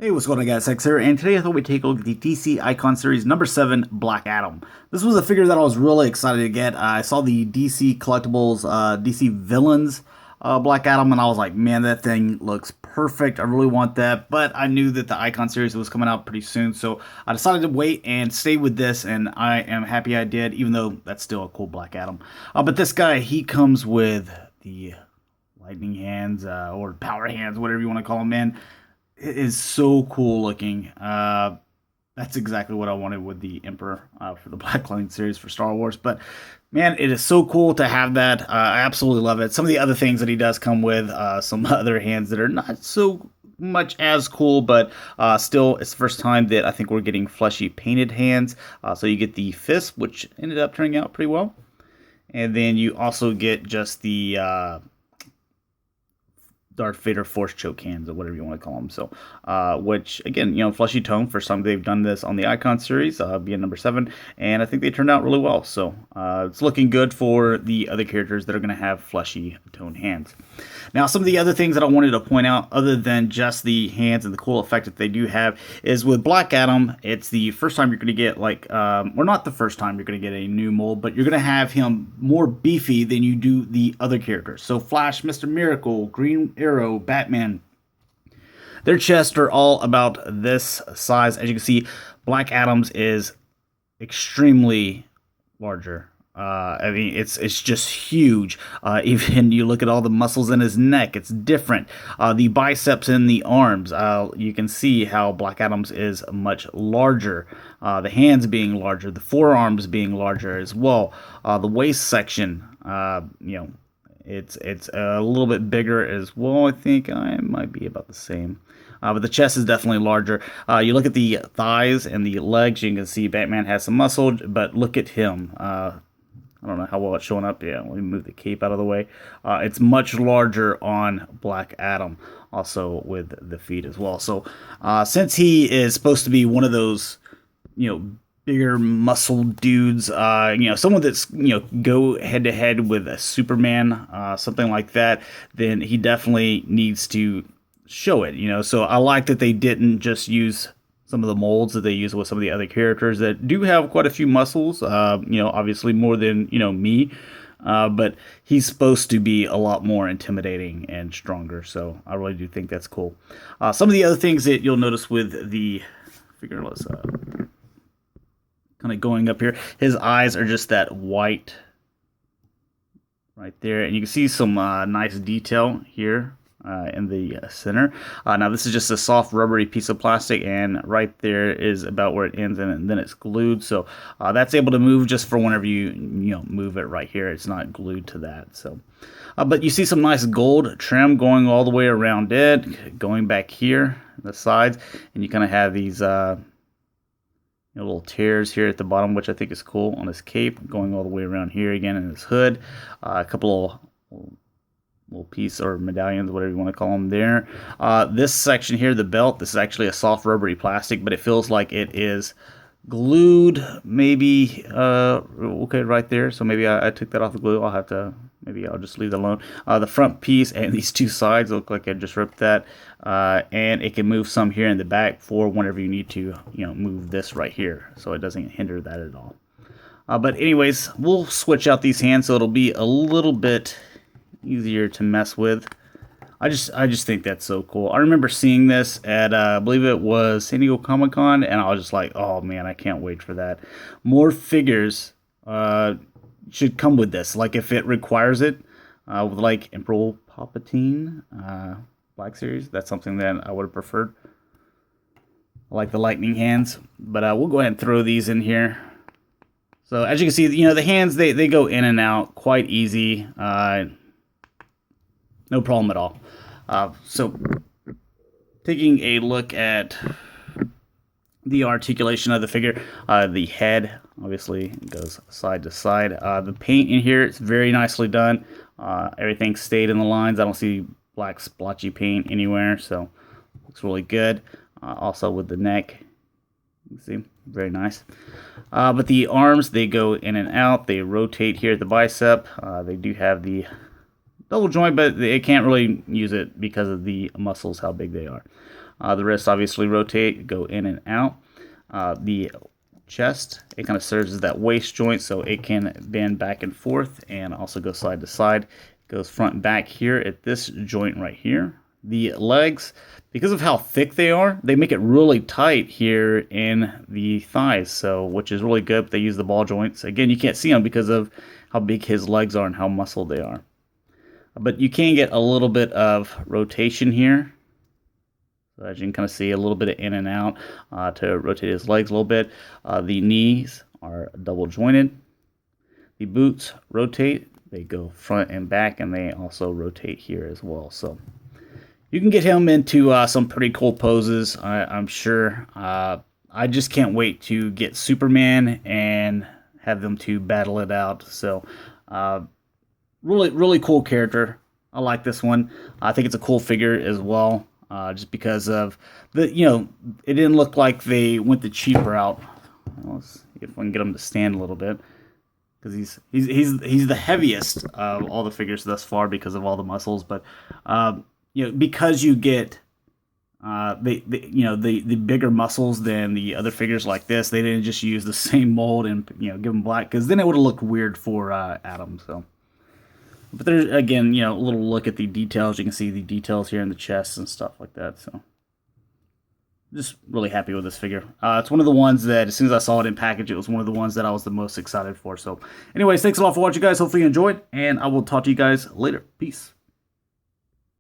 Hey, what's going on, guys? X here, and today I thought we'd take a look at the DC Icon Series number 7 Black Adam. This was a figure that I was really excited to get. I saw the DC Collectibles, DC Villains Black Adam, and I was like, man, that thing looks perfect. I really want that, but I knew that the Icon Series was coming out pretty soon, so I decided to wait and stay with this, and I am happy I did, even though that's still a cool Black Adam. But this guy, he comes with the lightning hands or power hands, whatever you want to call them, man. It is so cool looking. That's exactly what I wanted with the Emperor for the Black Lightning series for Star Wars. But man, it is so cool to have that. I absolutely love it. Some of the other things that he does come with, some other hands that are not so much as cool, but still, it's the first time that I think we're getting fleshy painted hands. So you get the fist, which ended up turning out pretty well, and then you also get just the Darth Vader Force choke hands or whatever you want to call them. So, which again, fleshy tone for some. They've done this on the Icon series, being number 7, and I think they turned out really well. So, it's looking good for the other characters that are going to have fleshy tone hands. Now, some of the other things that I wanted to point out, other than just the hands and the cool effect that they do have, is with Black Adam, it's the first time you're going to get or not the first time you're going to get a new mold, but you're going to have him more beefy than you do the other characters. So Flash, Mr. Miracle, Green Arrow, Batman, their chests are all about this size. As you can see, Black Adam's is extremely larger. I mean, it's just huge. Even you look at all the muscles in his neck; it's different. The biceps and the arms, you can see how Black Adam's is much larger. The hands being larger, the forearms being larger as well. The waist section, it's a little bit bigger as well. I think I might be about the same. But the chest is definitely larger. You look at the thighs and the legs, you can see Batman has some muscle, but look at him. I don't know how well it's showing up. Yeah, let me move the cape out of the way. It's much larger on Black Adam, also with the feet as well. So, since he is supposed to be one of those, bigger muscle dudes, someone that's, go head to head with a Superman, something like that, then he definitely needs to show it, So I like that they didn't just use some of the molds that they use with some of the other characters that do have quite a few muscles, obviously more than, me. But he's supposed to be a lot more intimidating and stronger, so I really do think that's cool. Some of the other things that you'll notice with the figure, let's kind of going up here, his eyes are just that white right there, and you can see some nice detail here in the center. Now this is just a soft rubbery piece of plastic, and right there is about where it ends, and then it's glued. So that's able to move just for whenever you move it right here. It's not glued to that. So, but you see some nice gold trim going all the way around it, going back here the sides, and you kind of have these little tears here at the bottom, which I think is cool on his cape, going all the way around here again in his hood. A couple of little piece or medallions, whatever you want to call them there. This section here, the belt, this is actually a soft rubbery plastic, but it feels like it is glued, maybe, okay, right there. So maybe I took that off the glue. Maybe I'll just leave it alone. The front piece and these two sides look like I just ripped that. And it can move some here in the back for whenever you need to, move this right here. So it doesn't hinder that at all. But anyways, we'll switch out these hands so it'll be a little bit easier to mess with. I just think that's so cool. I remember seeing this at I believe it was San Diego Comic-Con, and I was just like, oh man, I can't wait for that. More figures should come with this, like if it requires it, with like Emperor Palpatine Black Series. That's something that I would have preferred. I like the lightning hands, but we'll go ahead and throw these in here. So as you can see, the hands, they go in and out quite easy. No problem at all. So taking a look at the articulation of the figure, the head obviously goes side to side. The paint in here, it's very nicely done. Everything stayed in the lines. I don't see black splotchy paint anywhere, so looks really good. Also with the neck, you see, very nice. But the arms, they go in and out. They rotate here at the bicep. They do have the double joint, but it can't really use it because of the muscles, how big they are. The wrists obviously rotate, go in and out. The chest, it kind of serves as that waist joint, so it can bend back and forth and also go side to side. It goes front and back here at this joint right here. The legs, because of how thick they are, they make it really tight here in the thighs, so which is really good. But they use the ball joints. Again, you can't see them because of how big his legs are and how muscled they are. But you can get a little bit of rotation here. So as you can kind of see, a little bit of in and out to rotate his legs a little bit. The knees are double jointed. The boots rotate. They go front and back, and they also rotate here as well. So you can get him into some pretty cool poses, I'm sure. I just can't wait to get Superman and have them to battle it out. So really cool character. I like this one. I think it's a cool figure as well. Just because of the, it didn't look like they went the cheap route. Let's see if we can get him to stand a little bit, because he's the heaviest of all the figures thus far because of all the muscles. But because you get the bigger muscles than the other figures like this, they didn't just use the same mold and give him black, because then it would have looked weird for Adam. So. But there's, again, a little look at the details. You can see the details here in the chest and stuff like that. So, just really happy with this figure. It's one of the ones that, as soon as I saw it in package, it was one of the ones that I was the most excited for. So, anyways, thanks a lot for watching, guys. Hopefully you enjoyed, and I will talk to you guys later. Peace.